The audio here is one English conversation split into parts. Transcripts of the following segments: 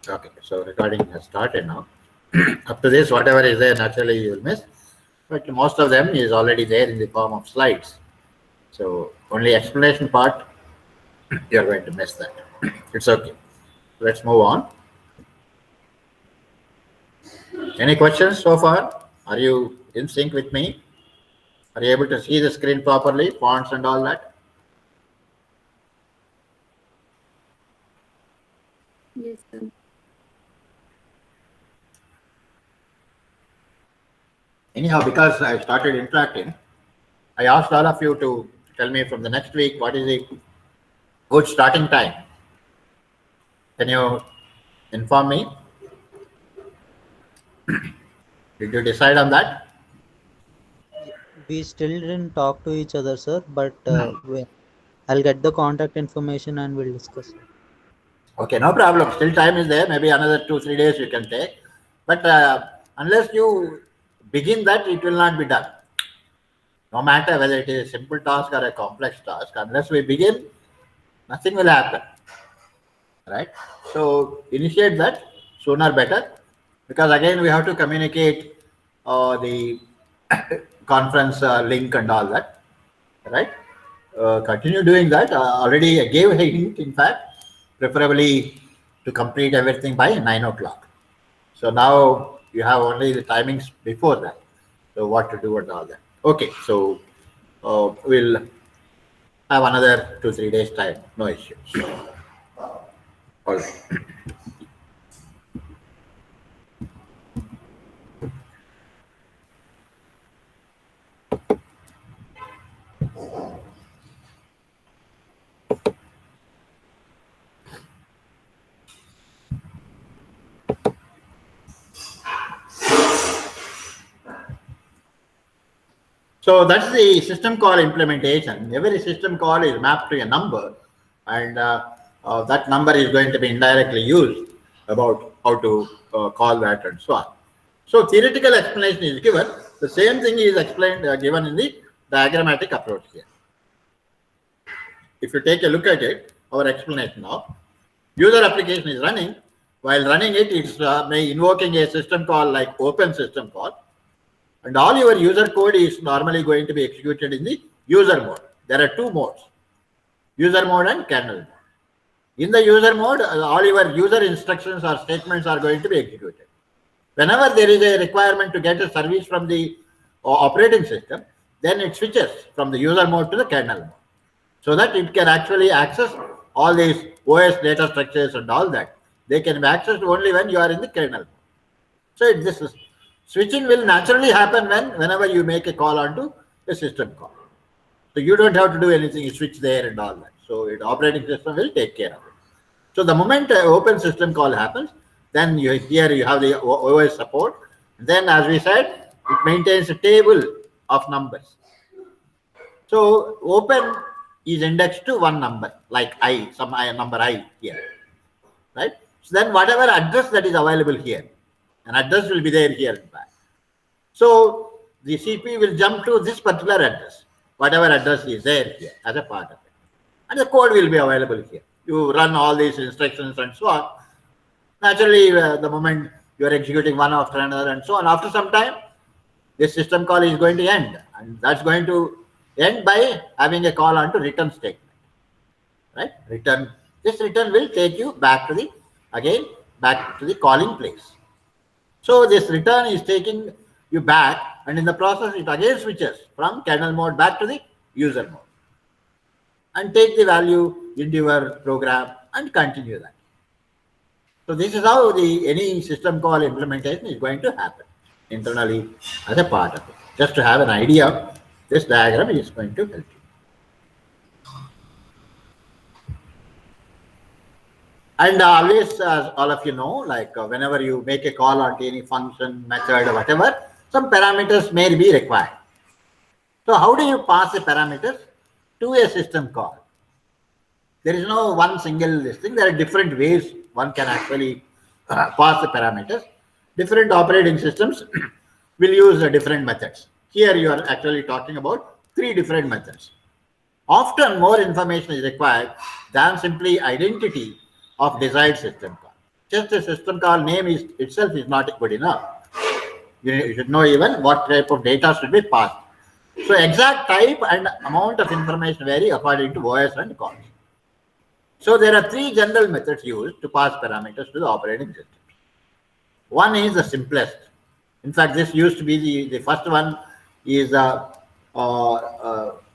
Okay, so recording has started now. Up to this, whatever is there, naturally you will miss. But most of them is already there in the form of slides. So only explanation part, you are going to miss that. It's okay. Let's move on. Any questions so far? Are you in sync with me? Are you able to see the screen properly, fonts and all that? Yes, sir. Anyhow, because I started interacting, I asked all of you to tell me from the next week what is the good starting time. Can you inform me? Did you decide on that? We still didn't talk to each other, sir, but I'll get the contact information and we'll discuss it. Okay, no problem. Still time is there. Maybe another 2 3 days you can take. But unless you begin that, it will not be done. No matter whether it is a simple task or a complex task, unless we begin, nothing will happen. Right? So initiate that sooner better, because again we have to communicate the conference link and all that. Right? Continue doing that. Already I gave a hint, in fact, preferably to complete everything by 9 o'clock. So now you have only the timings before that. So what to do and all that. Okay, so we'll have another 2 3 days time. No issues. All right. So that's the system call implementation. Every system call is mapped to a number, and that number is going to be indirectly used about how to call that and so on. So theoretical explanation is given. The same thing is explained given in the diagrammatic approach here. If you take a look at it, our explanation now, user application is running. While running it, it's invoking a system call like open system call. And all your user code is normally going to be executed in the user mode. There are two modes, user mode and kernel mode. In the user mode, all your user instructions or statements are going to be executed. Whenever there is a requirement to get a service from the operating system, then it switches from the user mode to the kernel mode, so that it can actually access all these OS data structures and all that. They can be accessed only when you are in the kernel mode. So this is switching will naturally happen whenever you make a call onto a system call. So you don't have to do anything, you switch there and all that. So the operating system will take care of it. So the moment open system call happens, then here you have the OS support. Then as we said, it maintains a table of numbers. So open is indexed to one number, like I, some number I here, right? So then whatever address that is available here, an address will be there here in fact. So the CPU will jump to this particular address, whatever address is there here as a part of it. And the code will be available here. You run all these instructions and so on. Naturally, the moment you are executing one after another and so on, after some time, this system call is going to end. And that's going to end by having a call onto return statement. Right? Return. This return will take you back to the, again, back to the calling place. So this return is taking you back, and in the process it again switches from kernel mode back to the user mode and take the value into your program and continue that. So this is how any system call implementation is going to happen internally as a part of it. Just to have an idea, this diagram is going to help you. And always, as all of you know, like whenever you make a call on any function, method, or whatever, some parameters may be required. So how do you pass the parameters to a system call? There is no one single listing. There are different ways one can actually pass the parameters. Different operating systems will use different methods. Here you are actually talking about 3 different methods. Often more information is required than simply identity of desired system call. just the system call name is itself is not good enough. You should know even what type of data should be passed. So exact type and amount of information vary according to OS and calls. So there are three general methods used to pass parameters to the operating system. One is the simplest. In fact, this used to be the first one is a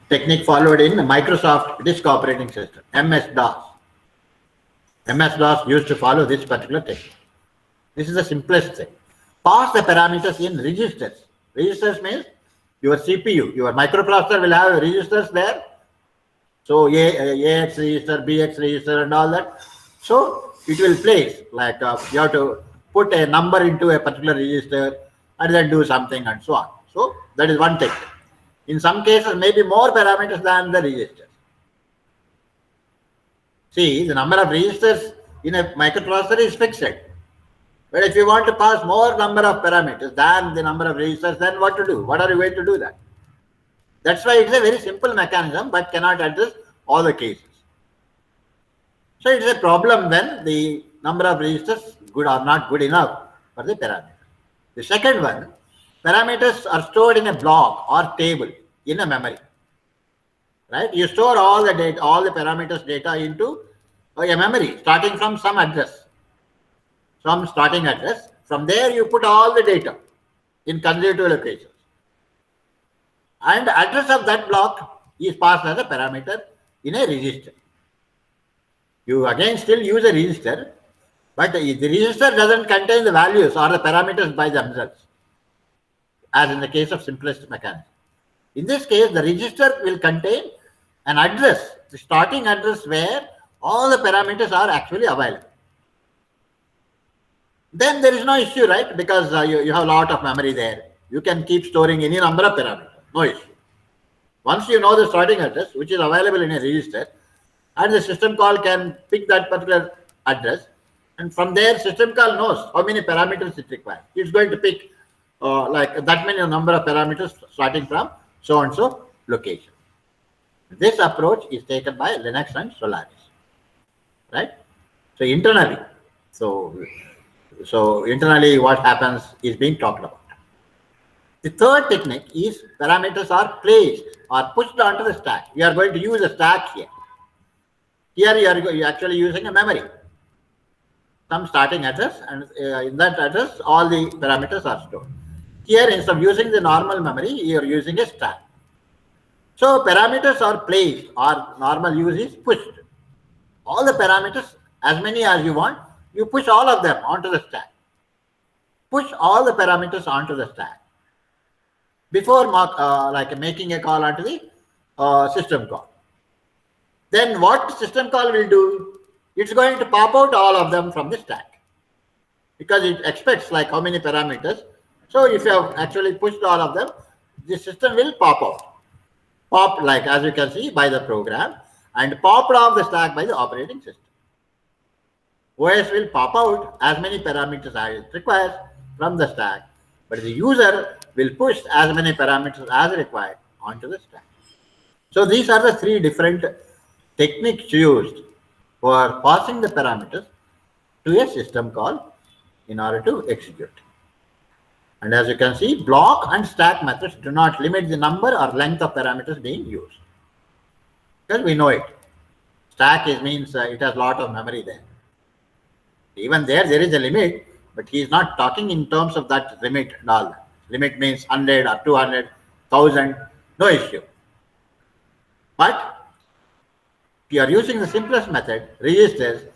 technique followed in Microsoft Disk Operating System, MS-DOS. MS-DOS used to follow this particular technique. This is the simplest thing. Pass the parameters in registers. Registers means your CPU, your microprocessor will have registers there. So AX register, BX register and all that. So it will place like you have to put a number into a particular register and then do something and so on. So that is one technique. In some cases, maybe more parameters than the registers. See, the number of registers in a microprocessor is fixed. But if you want to pass more number of parameters than the number of registers, then what to do? What are you going to do that? That's why it's a very simple mechanism, but cannot address all the cases. So it's a problem when the number of registers good or not good enough for the parameter. The second one, parameters are stored in a block or table in a memory. Right? You store all the data, all the parameters data into a memory, starting from some address, some starting address. From there, you put all the data in consecutive locations. And the address of that block is passed as a parameter in a register. You again still use a register, but the register doesn't contain the values or the parameters by themselves, as in the case of simplest mechanism. In this case, the register will contain an address, the starting address where all the parameters are actually available. Then there is no issue, right? Because you have a lot of memory there. You can keep storing any number of parameters. No issue. Once you know the starting address, which is available in a register, and the system call can pick that particular address, and from there, system call knows how many parameters it requires. It's going to pick like that many number of parameters starting from so and so location. This approach is taken by Linux and Solaris, right? So internally, so internally, what happens is being talked about. The third technique is parameters are placed or pushed onto the stack. We are going to use a stack here. Here you are actually using a memory, some starting address, and in that address, all the parameters are stored. Here, instead of using the normal memory, you are using a stack. So parameters are placed, or normal use is pushed. All the parameters, as many as you want, you push all of them onto the stack. Push all the parameters onto the stack before like making a call onto the system call. Then what system call will do? It's going to pop out all of them from the stack because it expects like how many parameters. So if you have actually pushed all of them, the system will pop out. Pop, like as you can see, by the program, and popped off the stack by the operating system. OS will pop out as many parameters as it requires from the stack, but the user will push as many parameters as required onto the stack. So these are the three different techniques used for passing the parameters to a system call in order to execute. And as you can see, block and stack methods do not limit the number or length of parameters being used. Because we know it. Stack means it has a lot of memory there. Even there is a limit, but he is not talking in terms of that limit and all that. Limit means 100 or 200, 1000, no issue. But if you are using the simplest method, registers,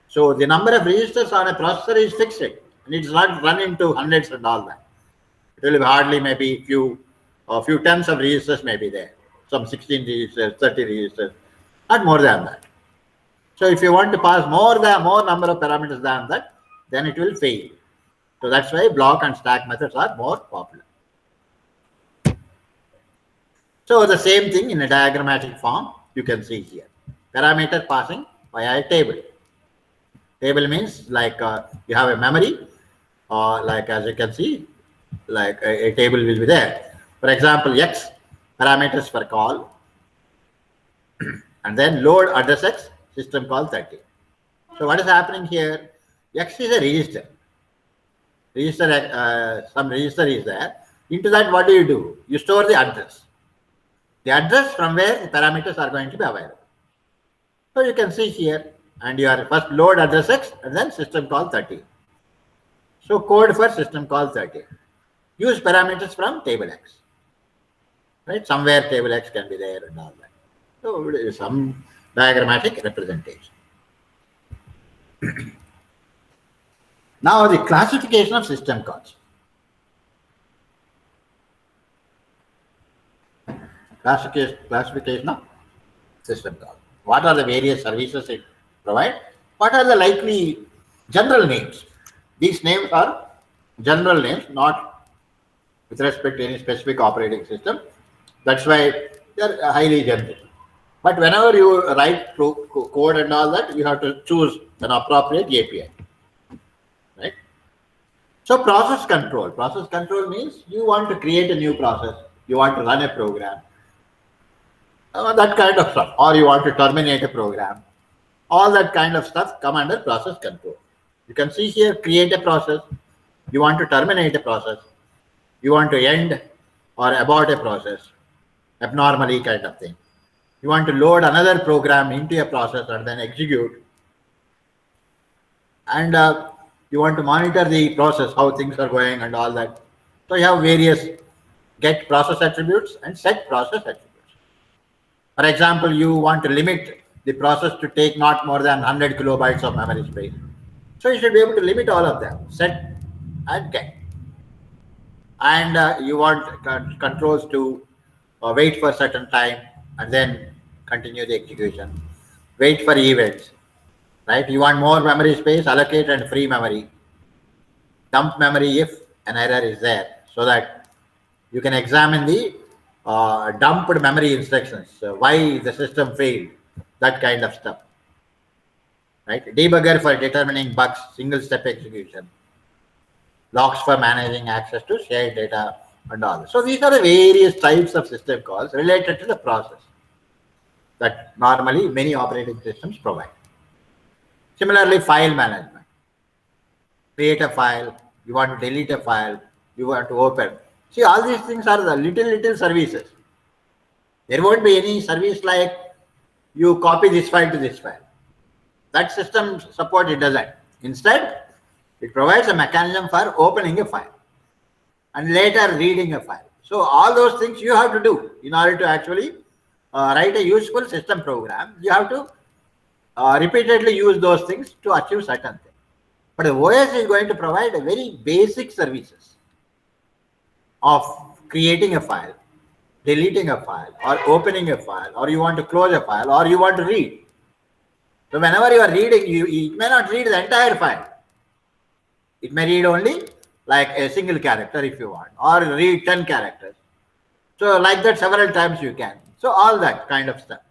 so the number of registers on a processor is fixed and it's not run into hundreds and all that. It will be hardly maybe a few tens of registers may be there. Some 16 registers, 30 registers, not more than that. So if you want to pass more number of parameters than that, then it will fail. So that's why block and stack methods are more popular. So the same thing in a diagrammatic form you can see here. Parameter passing via a table. Table means like you have a memory, or like as you can see, like a table will be there. For example, X parameters for call, and then load address X, system call 30. So what is happening here? X is a register. Some register is there. Into that, what do? You store the address. The address from where the parameters are going to be available. So you can see here, and you are first load address X and then system call 30. So code for system call 30. Use parameters from table X. Right? Somewhere table X can be there and all that. So it is some diagrammatic representation. Now the classification of system calls. Classification of system calls. What are the various services it provides? What are the likely general names? These names are general names, not with respect to any specific operating system. That's why they are highly generic. But whenever you write code and all that, you have to choose an appropriate API. Right? So process control. Process control means you want to create a new process. You want to run a program. That kind of stuff. Or you want to terminate a program. All that kind of stuff come under process control. You can see here, create a process. You want to terminate a process. You want to end or abort a process. Abnormally kind of thing. You want to load another program into a process and then execute. And you want to monitor the process, how things are going and all that. So you have various get process attributes and set process attributes. For example, you want to limit the process to take not more than 100 kilobytes of memory space. So you should be able to limit all of them, set and get. And you want controls to wait for a certain time and then continue the execution. Wait for events, right? You want more memory space, allocate and free memory. Dump memory if an error is there, so that you can examine the dumped memory instructions, why the system failed, that kind of stuff. Right? Debugger for determining bugs, single step execution. Logs for managing access to shared data and all. So these are the various types of system calls related to the process that normally many operating systems provide. Similarly, file management. Create a file, you want to delete a file, you want to open. See, all these things are the little services. There won't be any service like you copy this file to this file. That system support it doesn't. Instead, it provides a mechanism for opening a file and later reading a file. So all those things you have to do in order to actually write a useful system program. You have to repeatedly use those things to achieve certain things. But the OS is going to provide a very basic services of creating a file, deleting a file, or opening a file, or you want to close a file, or you want to read. So whenever you are reading, you may not read the entire file. It may read only like a single character if you want, or read 10 characters. So like that several times you can. So all that kind of stuff.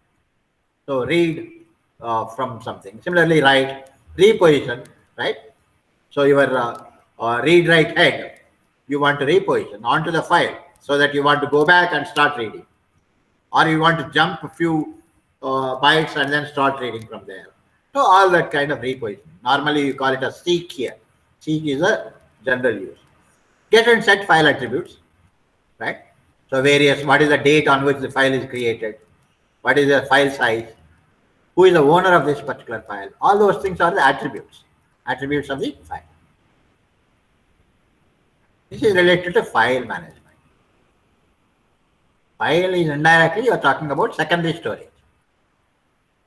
So read from something. Similarly, write, reposition, right? So your read write head, you want to reposition onto the file so that you want to go back and start reading. Or you want to jump a few bytes and then start reading from there. So all that kind of repositioning. Normally you call it a seek here. Seek is a general use. Get and set file attributes, right? So various, what is the date on which the file is created? What is the file size? Who is the owner of this particular file? All those things are the attributes of the file. This is related to file management. File is indirectly, you are talking about secondary storage.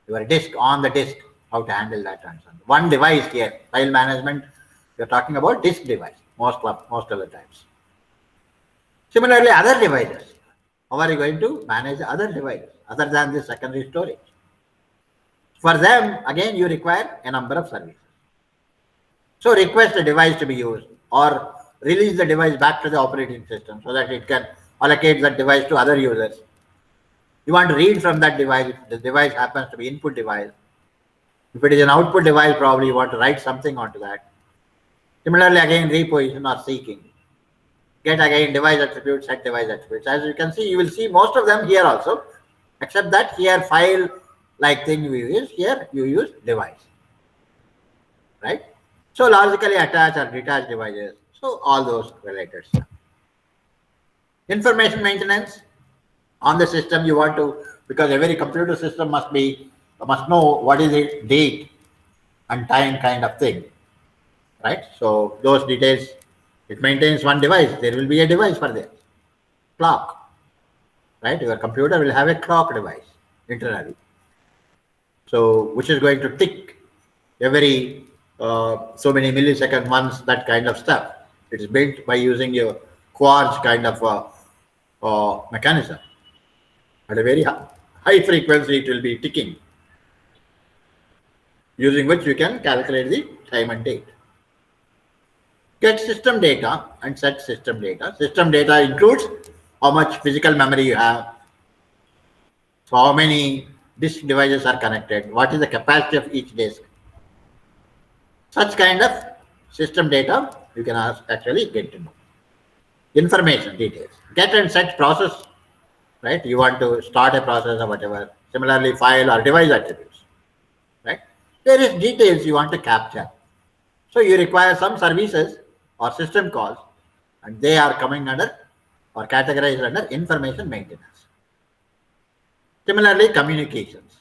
Your disk, on the disk, how to handle that and so on. One device here, file management, you are talking about disk device most of the times. Similarly, other devices. How are you going to manage other devices other than the secondary storage? For them, again, you require a number of services. So request a device to be used or release the device back to the operating system so that it can allocate that device to other users. You want to read from that device if the device happens to be input device. If it is an output device, probably you want to write something onto that. Similarly, again, reposition or seeking. Get again device attributes, set device attributes. As you can see, you will see most of them here also, except that here file like thing we use, here you use device, right? So logically attached or detached devices. So all those related stuff. Information maintenance on the system you want to, because every computer system must know what is the date and time kind of thing, right? So those details, it maintains one device. There will be a device for this clock, right? Your computer will have a clock device internally. So which is going to tick every so many millisecond once, that kind of stuff. It is built by using your quartz kind of mechanism. At a very high frequency, it will be ticking, using which you can calculate the time and date. Get system data and set system data. System data includes how much physical memory you have, so how many disk devices are connected, what is the capacity of each disk. Such kind of system data you can actually get to know. Information details. Get and set process, right? You want to start a process or whatever. Similarly, file or device attributes, right? There is details you want to capture. So you require some services or system calls, and they are coming under or categorized under information maintenance. Similarly, communications.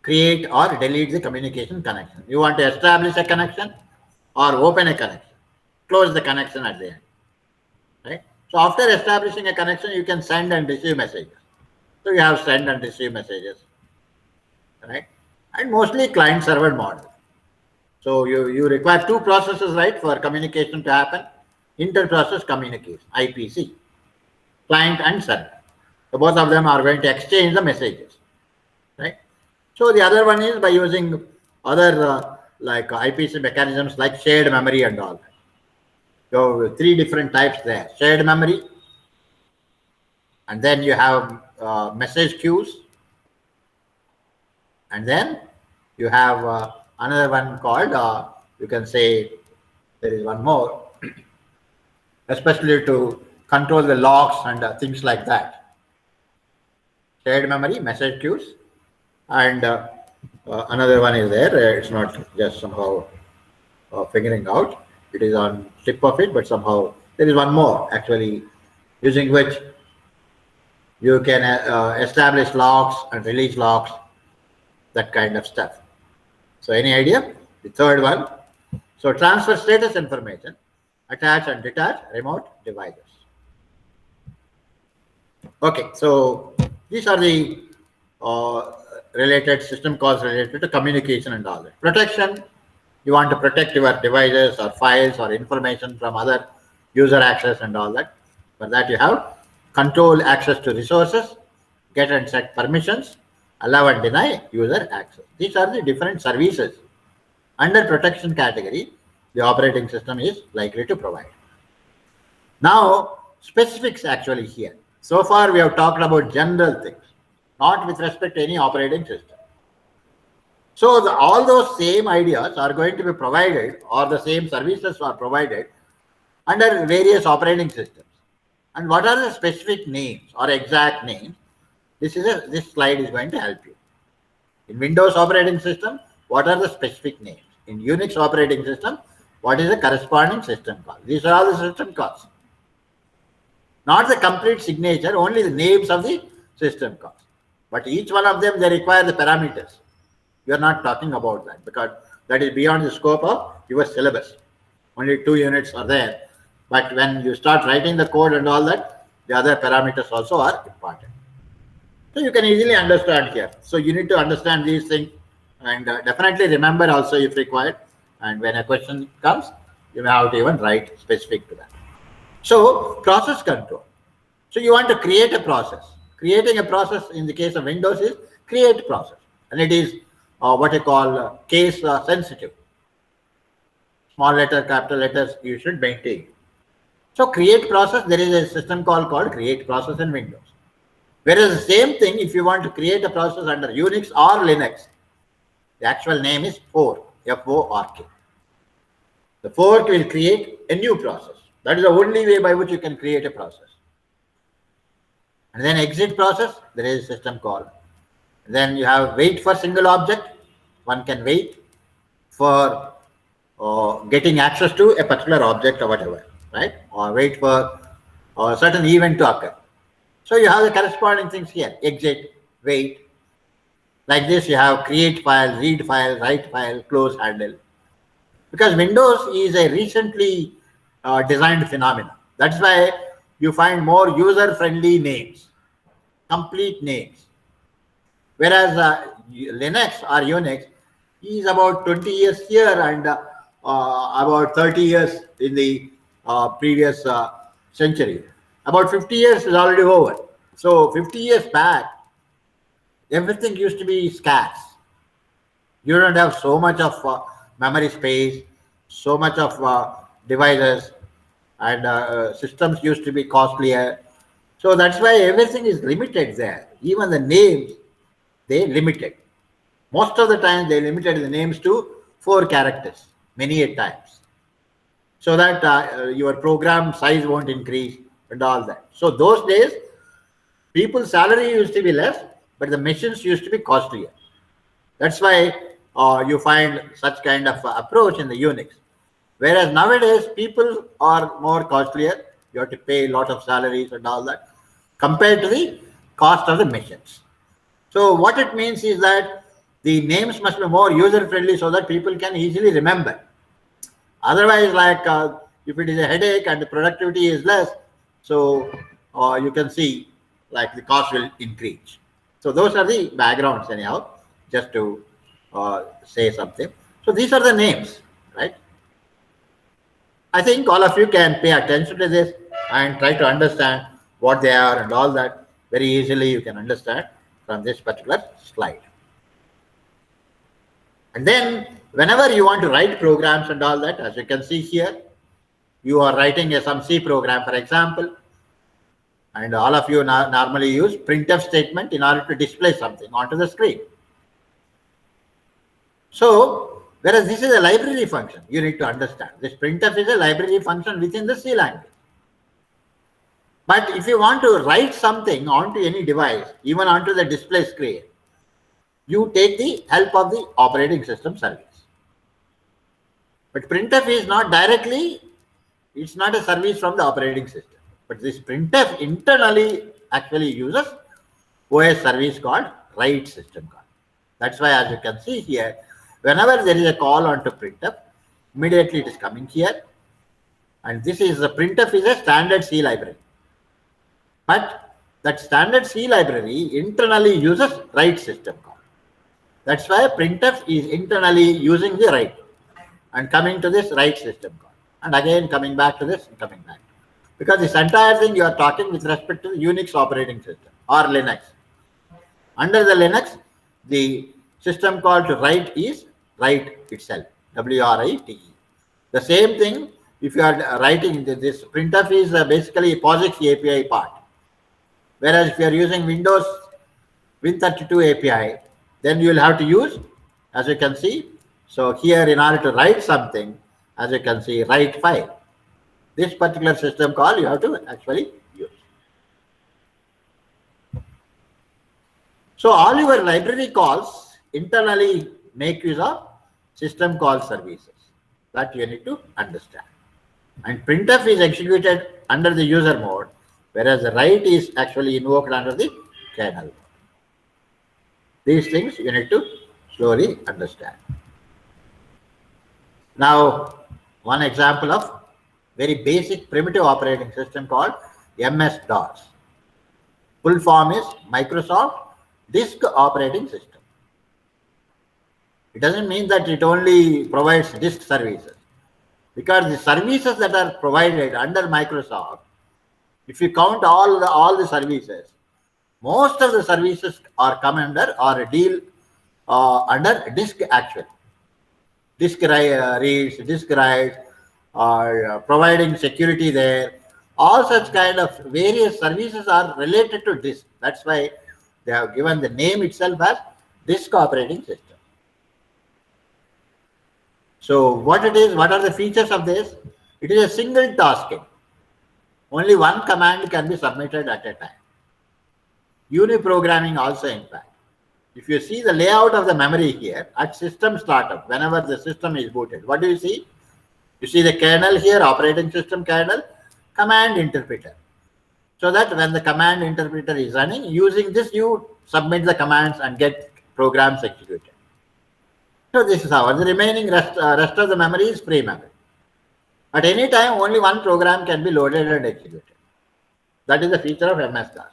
Create or delete the communication connection. You want to establish a connection or open a connection. Close the connection at the end, right? So after establishing a connection, you can send and receive messages. So you have send and receive messages, right? And mostly client-server model. So you require two processes, right, for communication to happen. Inter-process communication, IPC, client and server. So both of them are going to exchange the messages, right? So the other one is by using other like IPC mechanisms like shared memory and all that. So three different types there: shared memory, and then you have message queues, and then you have another one called you can say there is one more, especially to control the logs and things like that. Shared memory, message queues, and another one is there. It's not just somehow figuring out. It is on tip of it, but somehow there is one more actually, using which you can establish logs and release logs, that kind of stuff. So any idea? The third one. So transfer status information, attach and detach remote devices. Okay, so these are the related system calls related to communication and all that. Protection, you want to protect your devices or files or information from other user access and all that. For that you have control access to resources, get and set permissions, allow and deny user access. These are the different services under protection category the operating system is likely to provide. Now, specifics actually here. So far, we have talked about general things, not with respect to any operating system. So, all those same ideas are going to be provided, or the same services are provided under various operating systems. And what are the specific names or exact names? This slide is going to help you. In Windows operating system, what are the specific names? In Unix operating system, what is the corresponding system call? These are all the system calls. Not the complete signature, only the names of the system calls. But each one of them, they require the parameters. We are not talking about that because that is beyond the scope of your syllabus. Only 2 units are there. But when you start writing the code and all that, the other parameters also are important. So you can easily understand here. So you need to understand these things and definitely remember also if required. And when a question comes, you may have to even write specific to that. So process control. So you want to create a process. Creating a process in the case of Windows is create process. And it is what you call case sensitive. Small letter, capital letters, you should maintain. So create process, there is a system call called create process in Windows. Whereas the same thing, if you want to create a process under Unix or Linux, the actual name is fork, F-O-R-K. The fork will create a new process. That is the only way by which you can create a process. And then exit process, there is a system call. Then you have wait for single object. One can wait for getting access to a particular object or whatever, right? Or wait for a certain event to occur. So you have the corresponding things here: exit, wait. Like this, you have create file, read file, write file, close handle. Because Windows is a recently designed phenomenon. That's why you find more user-friendly names, complete names. Whereas Linux or Unix is about 20 years here and about 30 years in the previous century. About 50 years is already over. So 50 years back, everything used to be scarce. You don't have so much of memory space, so much of devices, and systems used to be costlier. So that's why everything is limited there. Even the names, they limited. Most of the time, they limited the names to 4 characters, many a times, so that your program size won't increase and all that. So those days, people's salary used to be less, but the machines used to be costlier. That's why you find such kind of approach in the Unix. Whereas nowadays, people are more costlier. You have to pay a lot of salaries and all that compared to the cost of the machines. So what it means is that the names must be more user-friendly so that people can easily remember. Otherwise, like if it is a headache and the productivity is less, so you can see like the cost will increase. So those are the backgrounds anyhow, just to say something. So these are the names, right? I think all of you can pay attention to this and try to understand what they are and all that. Very easily you can understand from this particular slide. And then whenever you want to write programs and all that, as you can see here, you are writing some C program, for example, and all of you normally use printf statement in order to display something onto the screen. So, whereas this is a library function, you need to understand. This printf is a library function within the C language. But if you want to write something onto any device, even onto the display screen, you take the help of the operating system service. But printf is not directly, it's not a service from the operating system. But this printf internally actually uses OS service called write system call. That's why, as you can see here, whenever there is a call onto printf, immediately it is coming here. And this is the printf is a standard C library. But that standard C library internally uses write system call. That's why printf is internally using the write and coming to this write system call. And again coming back to this and coming back. Because this entire thing you are talking with respect to the Unix operating system or Linux. Under the Linux, the system call to write is write itself, W-R-I-T-E. The same thing, if you are writing this printf is basically a POSIX API part. Whereas if you are using Windows Win32 API, then you will have to use, as you can see. So here, in order to write something, as you can see, write file. This particular system call you have to actually use. So all your library calls internally make use of system call services. That you need to understand. And printf is executed under the user mode, whereas the write is actually invoked under the kernel mode. These things you need to slowly understand. Now, one example of very basic primitive operating system called MS-DOS. Full form is Microsoft Disk Operating System. It doesn't mean that it only provides disk services, because the services that are provided under Microsoft, if you count all the services, most of the services are come under or deal under disk actually. Disk reads, disk writes, or providing security there. All such kind of various services are related to disk. That's why they have given the name itself as disk operating system. So what it is, what are the features of this? It is a single tasking. Only one command can be submitted at a time. Uniprogramming also, in fact. if you see the layout of the memory here at system startup, whenever the system is booted, what do you see? You see the kernel here, operating system kernel, command interpreter. So that when the command interpreter is running, using this you submit the commands and get programs executed. So this is how the remaining rest of the memory is free memory. At any time, only one program can be loaded and executed. That is the feature of MS-DOS.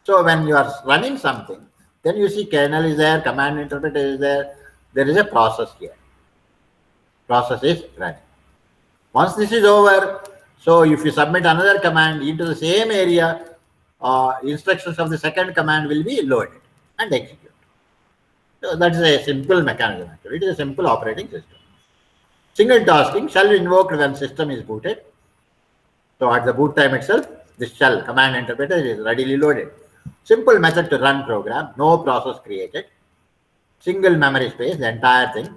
So when you are running something, then you see kernel is there, command interpreter is there. There is a process here. Process is running. Once this is over, so if you submit another command into the same area, instructions of the second command will be loaded and executed. So that is a simple mechanism. Actually, it is a simple operating system. Single tasking shall be invoked when system is booted. So at the boot time itself, this shell command interpreter is readily loaded. Simple method to run program, no process created. Single memory space, the entire thing.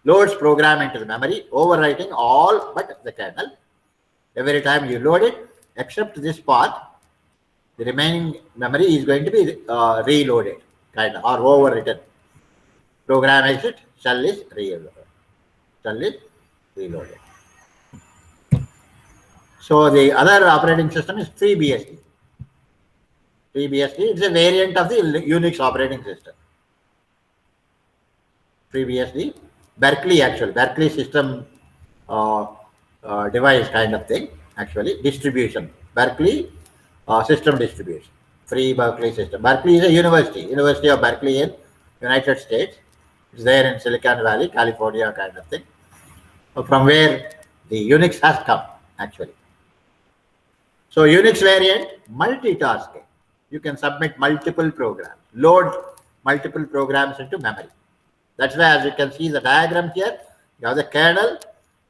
Loads program into the memory, overwriting all but the kernel. Every time you load it, except this part, the remaining memory is going to be reloaded, kind of, or overwritten. Program exit, shell is reloaded. Shell is reloaded. So the other operating system is FreeBSD. FreeBSD is a variant of the Unix operating system. FreeBSD, Berkeley system device kind of thing, actually, distribution. Berkeley system distribution. Free Berkeley system. Berkeley is a University of Berkeley in United States. It's there in Silicon Valley, California kind of thing, from where the Unix has come, actually. So Unix variant, multitasking. You can submit multiple programs, load multiple programs into memory. That's why, as you can see the diagram here, you have the kernel,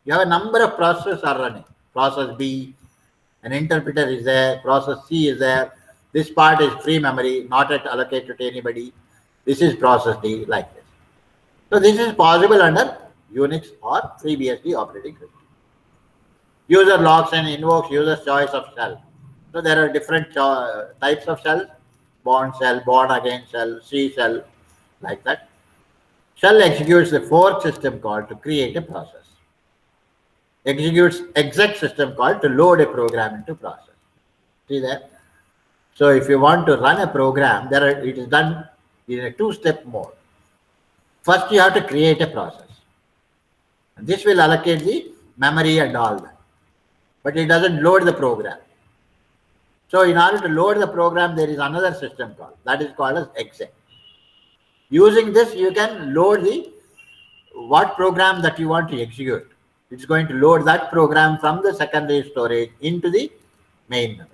you have a number of processes are running. Process B, an interpreter is there, process C is there. This part is free memory, not yet allocated to anybody. This is process D, like this. So this is possible under Unix or FreeBSD operating system. User logs and invokes user's choice of shell. So there are different types of shells, born shell, born again shell, C shell, like that. Shell executes the fork system call to create a process. Executes exec system call to load a program into process. See that? So if you want to run a program, it is done in a two-step mode. First, you have to create a process. And this will allocate the memory and all that. But it doesn't load the program. So in order to load the program, there is another system call. That is called as exec. Using this, you can load what program that you want to execute. It's going to load that program from the secondary storage into the main memory.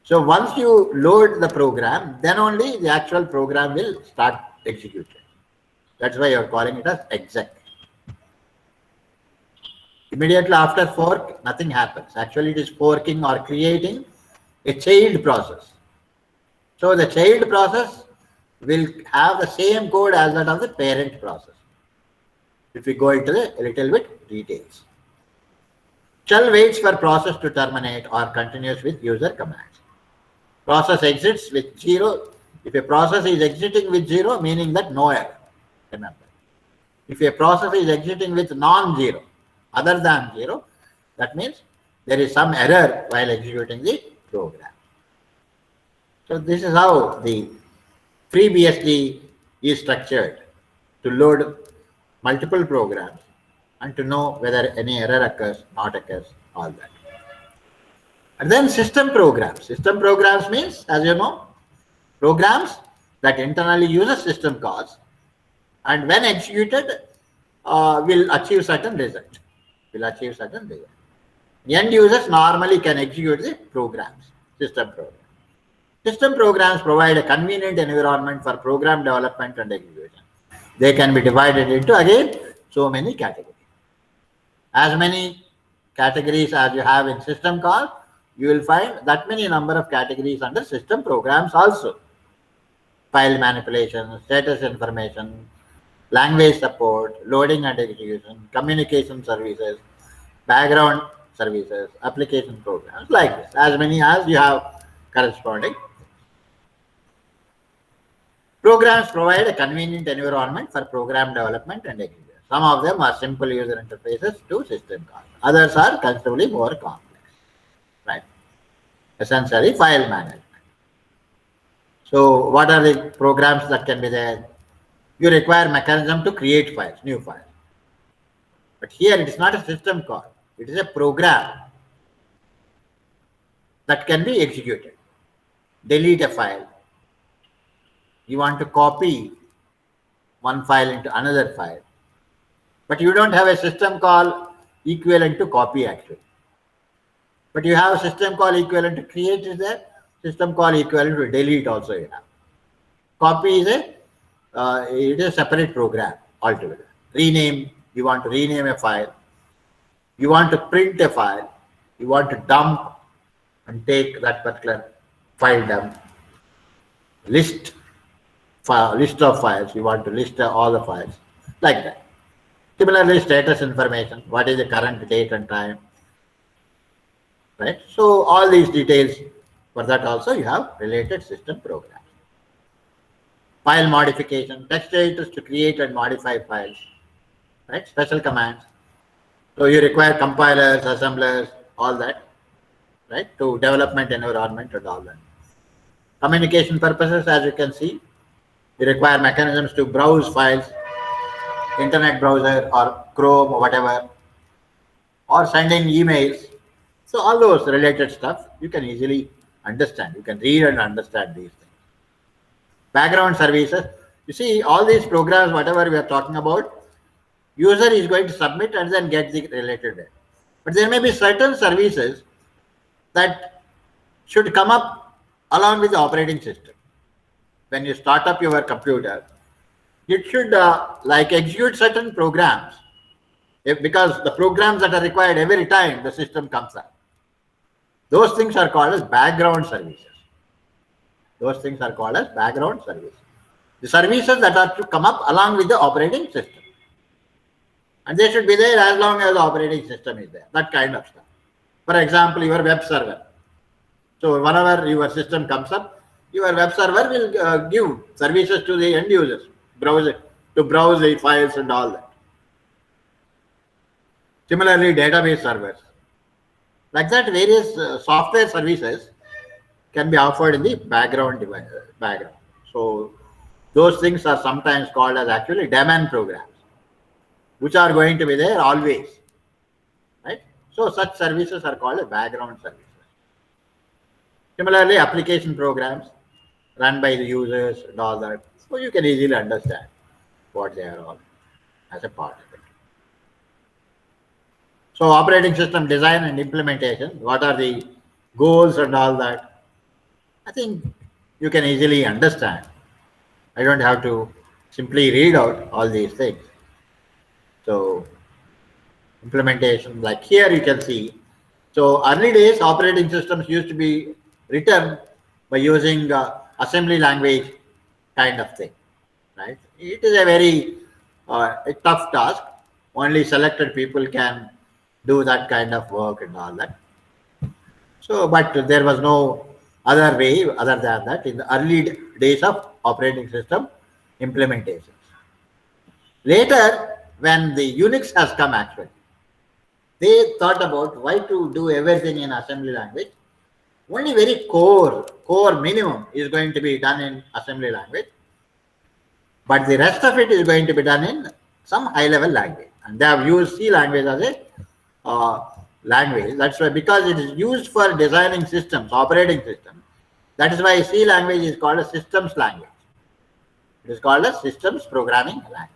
So once you load the program, then only the actual program will start executing. That's why you're calling it as exec. Immediately after fork, nothing happens. Actually, it is forking or creating a child process. So the child process will have the same code as that of the parent process. If we go into a little bit details. Shell waits for process to terminate or continues with user commands. Process exits with 0. If a process is exiting with 0, meaning that no error. Remember. If a process is exiting with non-zero, other than 0, that means there is some error while executing the program. So this is how the FreeBSD is structured, to load multiple programs and to know whether any error occurs, not occurs, all that. And then system programs. System programs means, as you know, programs that internally use a system calls and when executed will achieve certain result. End users normally can execute the programs, system programs. System programs provide a convenient environment for program development and execution. They can be divided into, again, so many categories. As many categories as you have in system call, you will find that many number of categories under system programs also. File manipulation, status information, language support, loading and execution, communication services, background services, application programs, like this, as many as you have corresponding. Programs provide a convenient environment for program development and execution. Some of them are simple user interfaces to system calls. Others are considerably more complex. Right. Essentially, file management. So, what are the programs that can be there? You require mechanism to create files, new files. But here it is not a system call. It is a program that can be executed. Delete a file. You want to copy one file into another file. But you don't have a system call equivalent to copy actually. But you have a system call equivalent to create is there. System call equivalent to delete also you have. Copy is it is a separate program altogether. Rename, you want to rename a file. You want to print a file. You want to dump and take that particular file dump. List of files. You want to list all the files like that. Similarly, status information. What is the current date and time? Right. So all these details. For that also you have related system programs. File modification, text editors to create and modify files, right? Special commands. So you require compilers, assemblers, all that, right? To development environment and all that. Communication purposes, as you can see, you require mechanisms to browse files, internet browser or Chrome or whatever, or sending emails. So all those related stuff you can easily understand. You can read and understand these things. Background services. You see, all these programs, whatever we are talking about, user is going to submit and then get the related data. But there may be certain services that should come up along with the operating system. When you start up your computer, it should like execute certain programs because the programs that are required every time the system comes up. Those things are called as background services. Those things are called as background services. The services that are to come up along with the operating system. And they should be there as long as the operating system is there. That kind of stuff. For example, your web server. So whenever your system comes up, your web server will give services to the end users, to browse the files and all that. Similarly, database servers. Like that, various software services can be offered in the background. So those things are sometimes called as actually daemon programs, which are going to be there always, right? So such services are called as background services. Similarly, application programs run by the users and all that. So you can easily understand what they are all as a part of it. So operating system design and implementation, what are the goals and all that? I think you can easily understand. I don't have to simply read out all these things. So implementation, like here you can see. So early days operating systems used to be written by using assembly language kind of thing, right? It is a very a tough task. Only selected people can do that kind of work and all that. So, but there was no other way other than that in the early days of operating system implementations. Later, when the Unix has come actually, they thought about why to do everything in assembly language. Only very core minimum is going to be done in assembly language, but the rest of it is going to be done in some high level language. And they have used C language as a language. That's why, because it is used for designing systems, operating systems. That is why C language is called a systems language. It is called a systems programming language.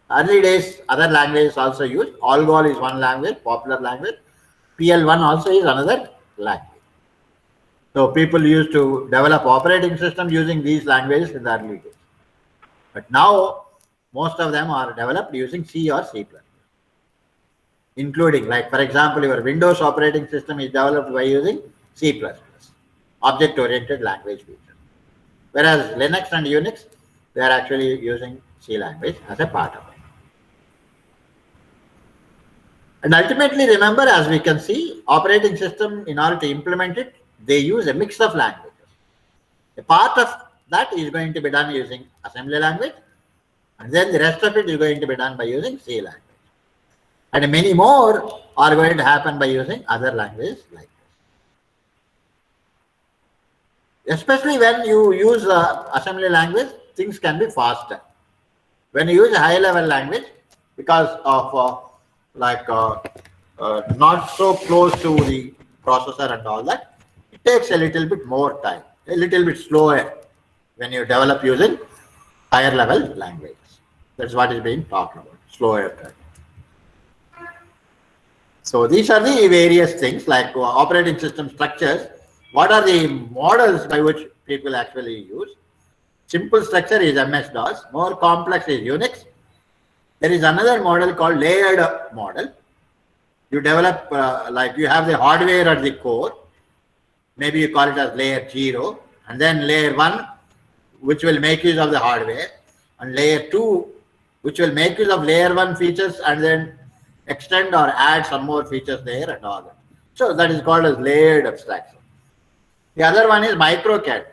Early days, other languages also used. Algol is one language, popular language. PL1 also is another language. So people used to develop operating systems using these languages in the early days. But now, most of them are developed using C or C++. Including, like for example, your Windows operating system is developed by using C++, object-oriented language feature. Whereas Linux and Unix, they are actually using C language as a part of it. And ultimately, remember, as we can see, operating system, in order to implement it, they use a mix of languages. A part of that is going to be done using assembly language, and then the rest of it is going to be done by using C language. And many more are going to happen by using other languages like this. Especially when you use assembly language, things can be faster. When you use a high level language, because of not so close to the processor and all that, it takes a little bit more time, a little bit slower when you develop using higher level languages. That's what is being talked about, slower time. So these are the various things like operating system structures. What are the models by which people actually use? Simple structure is MS-DOS. More complex is Unix. There is another model called layered model. You develop like you have the hardware at the core. Maybe you call it as layer 0, and then layer 1, which will make use of the hardware, and layer 2, which will make use of layer 1 features and then extend or add some more features there and all that. So that is called as layered abstraction. The other one is microkernel.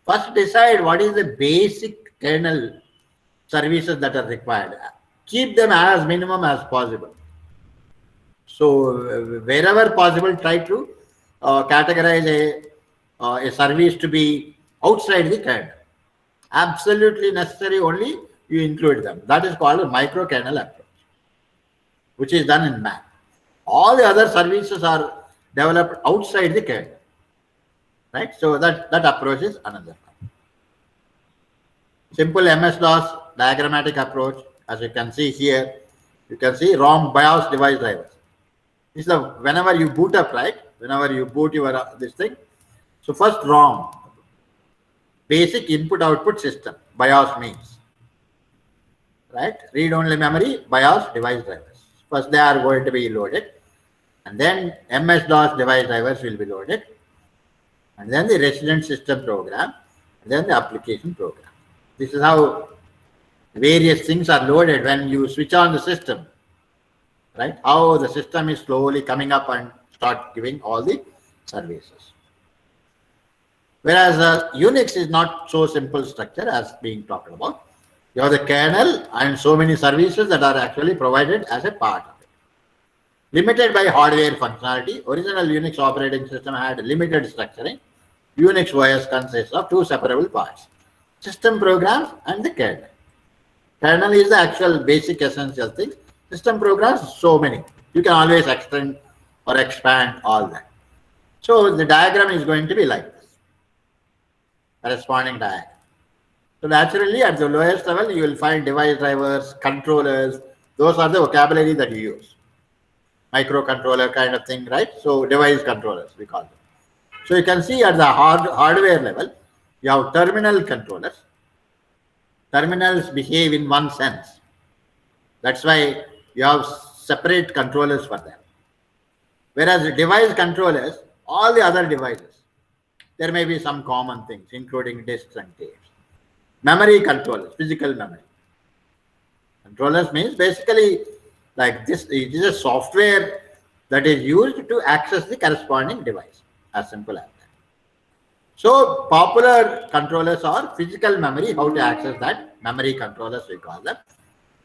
First decide what is the basic kernel services that are required. Keep them as minimum as possible. So wherever possible, try to categorize a service to be outside the kernel. Absolutely necessary only you include them. That is called a microkernel approach, which is done in MAP. All the other services are developed outside the kernel. Right? So that approach is another one. Simple MS-DOS diagrammatic approach, as you can see here, you can see ROM BIOS device drivers. This is the whenever you boot up, right? Whenever you boot your this thing. So first ROM, basic input output system, BIOS means. Right? Read only memory, BIOS device drivers. First they are going to be loaded, and then MS-DOS device drivers will be loaded, and then the resident system program, and then the application program. This is how various things are loaded when you switch on the system, right? How the system is slowly coming up and start giving all the services. Whereas Unix is not so simple structure as being talked about. You have the kernel and so many services that are actually provided as a part of it. Limited by hardware functionality, original Unix operating system had limited structuring. Unix OS consists of two separable parts, system programs and the kernel. Kernel is the actual basic essential thing. System programs, so many. You can always extend or expand all that. So the diagram is going to be like this, corresponding diagram. So naturally at the lowest level, you will find device drivers, controllers. Those are the vocabulary that you use. Microcontroller kind of thing, right? So device controllers, we call them. So you can see at the hardware level, you have terminal controllers. Terminals behave in one sense. That's why you have separate controllers for them. Whereas the device controllers, all the other devices, there may be some common things, including disks and tapes. Memory controllers, physical memory. Controllers means basically like this, it is a software that is used to access the corresponding device, as simple as that. So popular controllers are physical memory, how to access that, memory controllers we call them,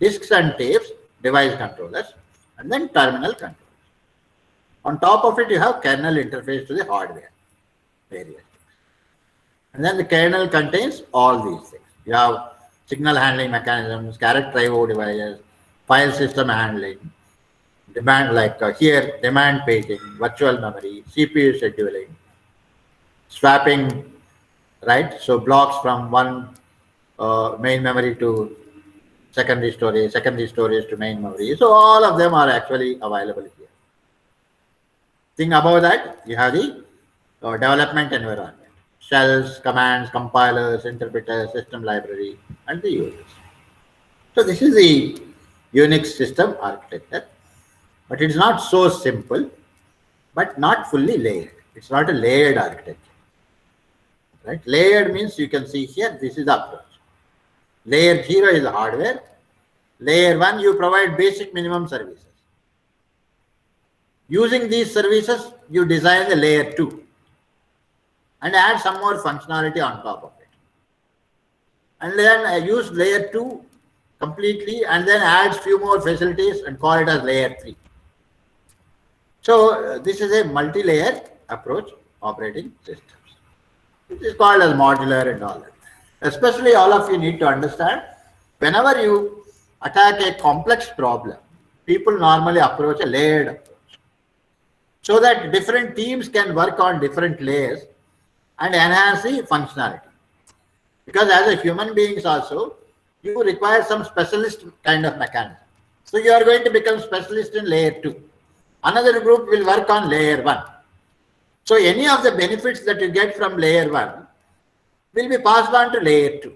disks and tapes, device controllers, and then terminal controllers. On top of it, you have kernel interface to the hardware, various things. And then the kernel contains all these things. You have signal handling mechanisms, character IO devices, file system handling, demand like here, demand paging, virtual memory, CPU scheduling, swapping, right? So blocks from one main memory to secondary storage to main memory. So all of them are actually available here. Thing about that, you have the development environment. Shells, commands, compilers, interpreters, system library, and the users. So this is the Unix system architecture, but it is not so simple, but not fully layered. It's not a layered architecture. Right? Layered means you can see here, this is the approach. Layer 0 is the hardware. Layer 1, you provide basic minimum services. Using these services, you design the layer 2 and add some more functionality on top of it. and then use layer 2 completely, and then adds few more facilities and call it as layer 3. So this is a multi-layer approach operating systems. It is called as modular and all that. Especially all of you need to understand, whenever you attack a complex problem, people normally approach a layered approach, so that different teams can work on different layers and enhance the functionality. Because as a human beings also, you require some specialist kind of mechanism. So you are going to become specialist in layer 2. Another group will work on layer 1. So any of the benefits that you get from layer 1 will be passed on to layer 2.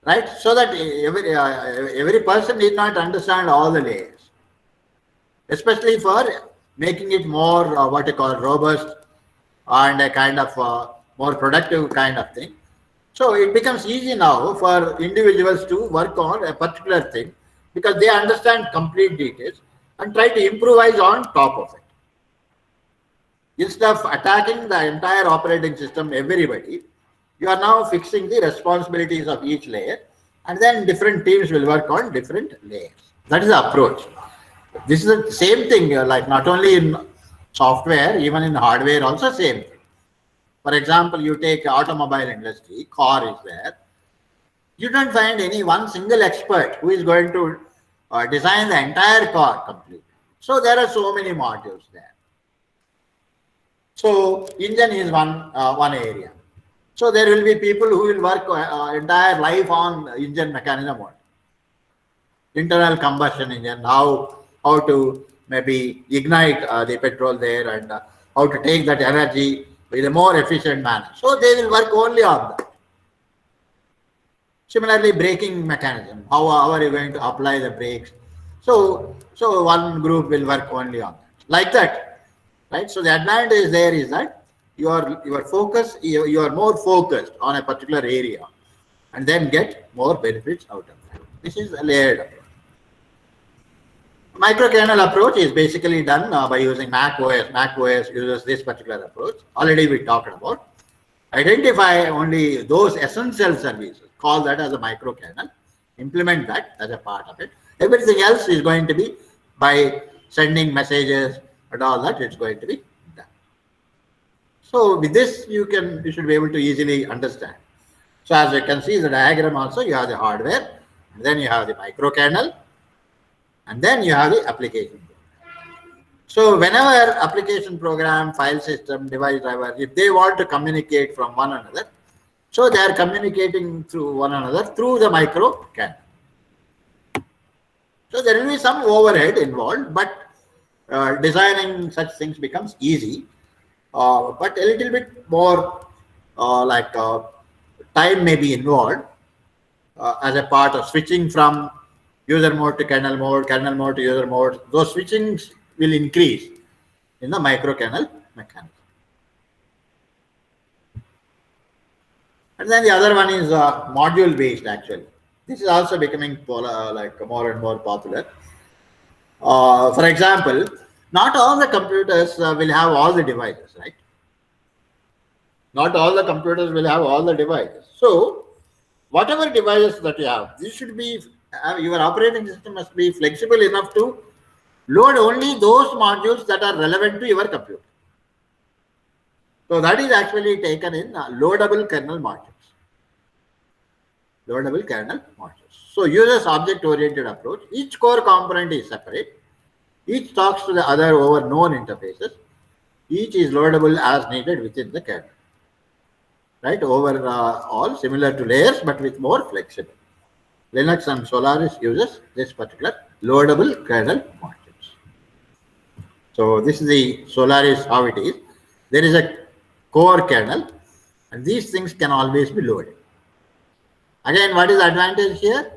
Right? So that every person need not understand all the layers. Especially for making it more what you call robust and a kind of more productive kind of thing. So it becomes easy now for individuals to work on a particular thing because they understand complete details and try to improvise on top of it. Instead of attacking the entire operating system, everybody, you are now fixing the responsibilities of each layer, and then different teams will work on different layers. That is the approach. This is the same thing, like not only in software, even in hardware also same thing. For example, you take automobile industry, car is there. You don't find any one single expert who is going to design the entire car completely. So there are so many modules there. So engine is one area. So there will be people who will work entire life on engine mechanism only. Internal combustion engine, how to maybe ignite the petrol there, and how to take that energy in a more efficient manner. So they will work only on that. Similarly, braking mechanism, how are you going to apply the brakes? So one group will work only on that. Like that, right? So the advantage there is that you are focused, you are more focused on a particular area, and then get more benefits out of that. This is a layered approach. Microkernel approach is basically done by using Mac OS. Mac OS uses this particular approach. Already we talked about. Identify only those essential services, call that as a microkernel, implement that as a part of it. Everything else is going to be by sending messages and all that, it's going to be done. So with this, you should be able to easily understand. So as you can see the diagram also, you have the hardware, and then you have the microkernel, and then you have the application. So whenever application program, file system, device driver, if they want to communicate from one another, so they are communicating through one another through the microkernel. So there will be some overhead involved, but designing such things becomes easy, but a little bit more time may be involved as a part of switching from user mode to kernel mode to user mode. Those switchings will increase in the microkernel mechanism. And then the other one is module based actually. This is also becoming more and more popular. For example, not all the computers will have all the devices, right? Not all the computers will have all the devices. So whatever devices that you have, this should be, your operating system must be flexible enough to load only those modules that are relevant to your computer. So that is actually taken in loadable kernel modules. Loadable kernel modules. So uses object-oriented approach. Each core component is separate. Each talks to the other over known interfaces. Each is loadable as needed within the kernel. Right? Over all similar to layers, but with more flexible. Linux and Solaris uses this particular loadable kernel modules. So this is the Solaris, how it is. There is a core kernel, and these things can always be loaded. Again, what is the advantage here?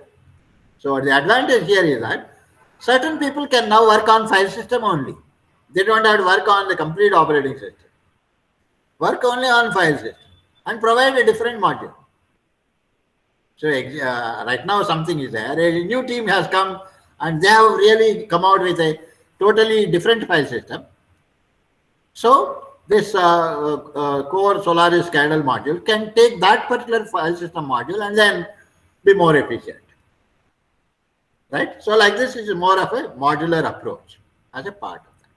So the advantage here is that certain people can now work on file system only. They don't have to work on the complete operating system. Work only on file system and provide a different module. So right now something is there. A new team has come and they have really come out with a totally different file system. So this core Solaris kernel module can take that particular file system module and then be more efficient. Right? So like this is more of a modular approach as a part of that.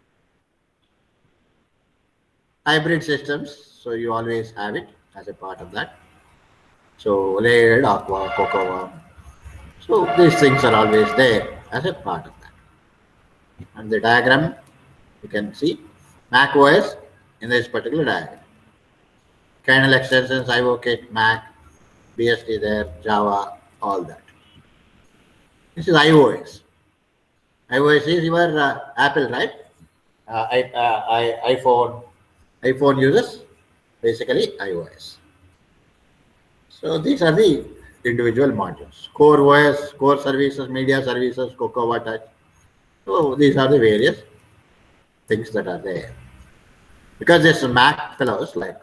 Hybrid systems, so you always have it as a part of that. So layered, Aqua, Cocoa. So these things are always there as a part of that. And the diagram, you can see Mac OS in this particular diagram. Kernel extensions, IOKit, Mac, BSD there, Java, all that. This is iOS. iOS is your Apple, right? iPhone uses basically iOS. So these are the individual modules. Core OS, core services, media services, Cocoa Touch. So these are the various things that are there. Because this Mac fellows, like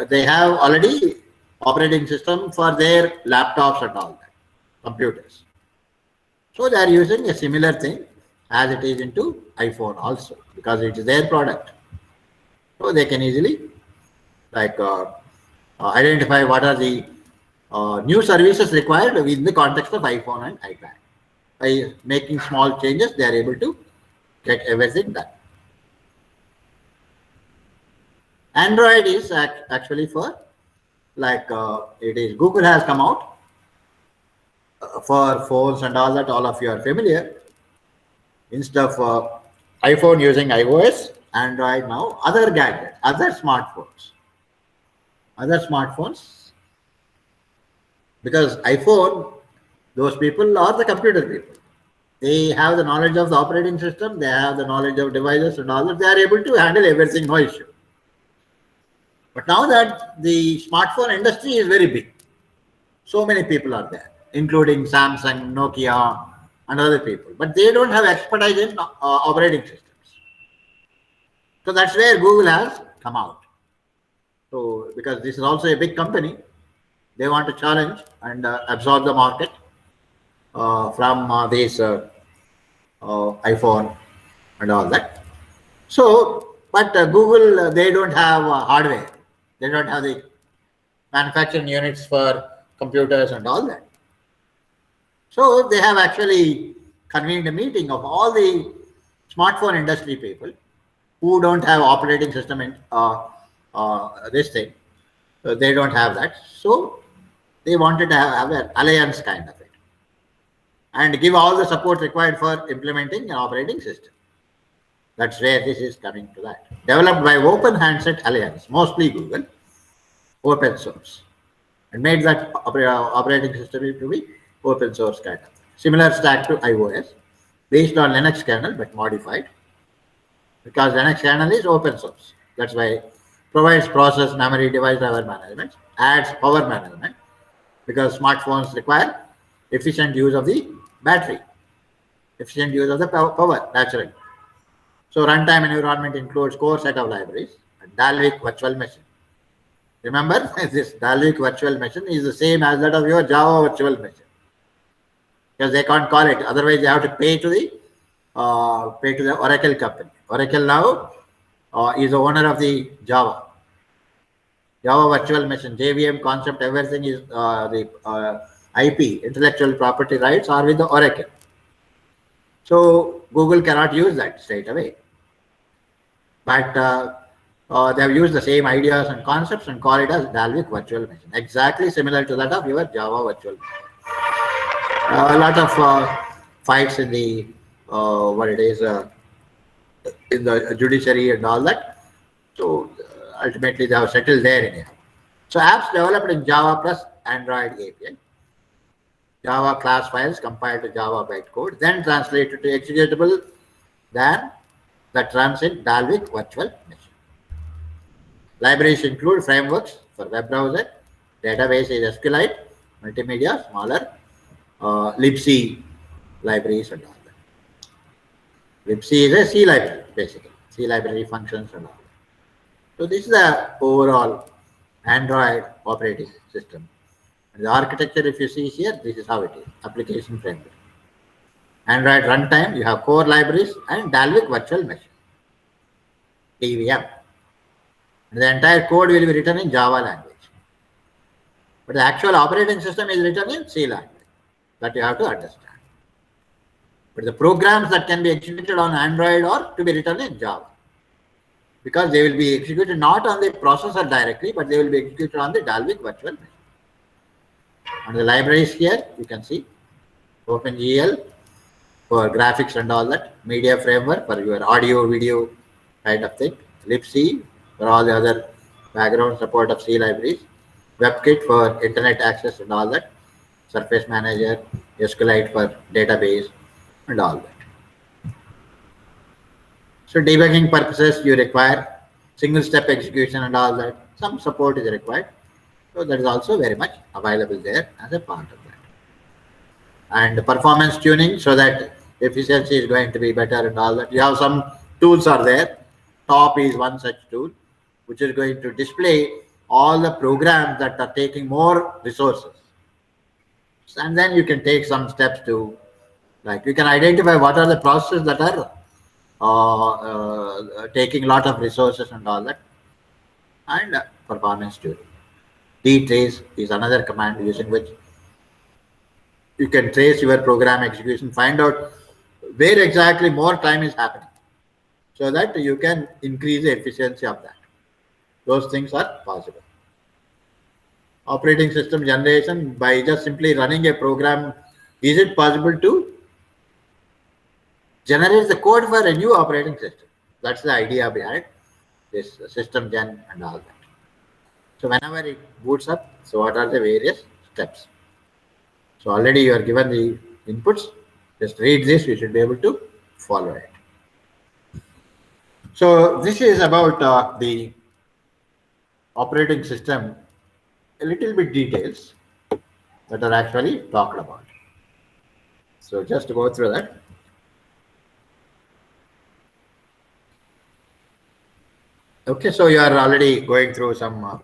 they have already operating system for their laptops and all that, computers. So they are using a similar thing as it is into iPhone also, because it is their product. So they can easily like identify what are the new services required within the context of iPhone and iPad. By making small changes, they are able to get everything done. Android is actually for like it is Google has come out for phones and all that. All of you are familiar. Instead of iPhone using iOS, Android now other gadgets, other smartphones, because iPhone, those people are the computer people. They have the knowledge of the operating system, they have the knowledge of devices and all that. They are able to handle everything, no issue. But now that the smartphone industry is very big, so many people are there, including Samsung, Nokia, and other people. But they don't have expertise in operating systems. So that's where Google has come out. So because this is also a big company, they want to challenge and absorb the market from this iPhone and all that. So, but Google, they don't have hardware. They don't have the manufacturing units for computers and all that. So they have actually convened a meeting of all the smartphone industry people who don't have operating system in this thing. So they don't have that. So they wanted to have an alliance kind of it and give all the support required for implementing an operating system. That's where this is coming to that. Developed by Open Handset Alliance, mostly Google, open source, and made that operating system to be open source kind of. Similar stack to iOS, based on Linux kernel but modified, because Linux kernel is open source. That's why provides process, memory, device driver management, adds power management, because smartphones require efficient use of the battery, efficient use of the power naturally. So runtime environment includes core set of libraries and Dalvik virtual machine. Remember, this Dalvik virtual machine is the same as that of your Java virtual machine, because they can't call it. Otherwise, they have to pay to the Oracle company. Oracle now is the owner of the Java virtual machine, JVM concept. Everything is the IP, intellectual property rights, are with the Oracle. So Google cannot use that straight away. But they have used the same ideas and concepts and call it as Dalvik virtual machine, exactly similar to that of your Java virtual machine. A lot of fights in the what it is in the judiciary and all that. So ultimately they have settled there anyhow. So apps developed in Java plus Android API. Java class files compiled to Java bytecode, then translated to executable, then that runs in Dalvik virtual machine. Libraries include frameworks for web browser, database is SQLite, multimedia, smaller, libc libraries and all that. Libc is a C library, basically. C library functions and all that. So this is the overall Android operating system. And the architecture, if you see here, this is how it is. Application framework. Android runtime, you have core libraries and Dalvik virtual machine. TVM. And the entire code will be written in Java language. But the actual operating system is written in C language. That you have to understand. But the programs that can be executed on Android are to be written in Java. Because they will be executed not on the processor directly, but they will be executed on the Dalvik virtual machine. On the libraries here, you can see OpenGL for graphics and all that, media framework for your audio, video kind of thing, libc for all the other background support of C libraries, WebKit for internet access and all that, Surface Manager, SQLite for database and all that. So debugging purposes, you require single step execution and all that. Some support is required. So that is also very much available there as a part of that. And performance tuning so that efficiency is going to be better and all that. You have some tools are there. Top is one such tool, which is going to display all the programs that are taking more resources. And then you can take some steps to, like, you can identify what are the processes that are taking a lot of resources and all that. And performance tuning. Dtrace is another command using which you can trace your program execution, find out where exactly more time is happening so that you can increase the efficiency of that. Those things are possible. Operating system generation, by just simply running a program, is it possible to generate the code for a new operating system? That's the idea behind this system gen and all that. So whenever it boots up, so what are the various steps? So already you are given the inputs. Just read this, you should be able to follow it. So this is about the operating system, a little bit details that are actually talked about. So just to go through that. Okay, so you are already going through some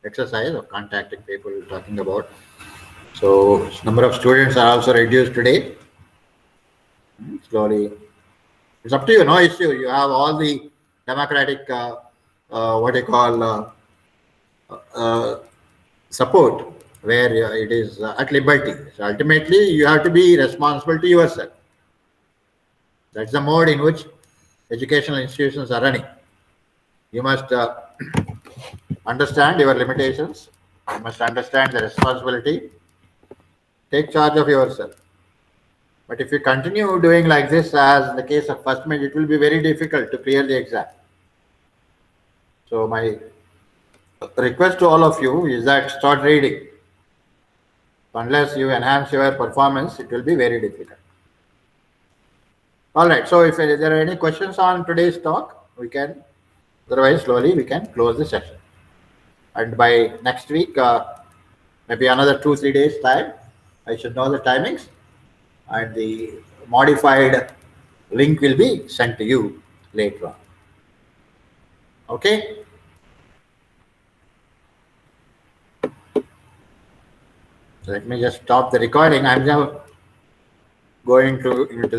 exercise of contacting people talking about. So number of students are also reduced today. Slowly, it's up to you. No issue. You have all the democratic, what you call support, where it is at liberty. So ultimately, you have to be responsible to yourself. That's the mode in which educational institutions are running. You must understand your limitations. You must understand the responsibility. Take charge of yourself. But if you continue doing like this, as in the case of first mid, it will be very difficult to clear the exam. So my request to all of you is that start reading. Unless you enhance your performance, it will be very difficult. All right. So if there are any questions on today's talk, we can. Otherwise, slowly we can close the session. And by next week, maybe another 2-3 days time, I should know the timings, and the modified link will be sent to you later on. Okay. Let me just stop the recording. I'm now going to into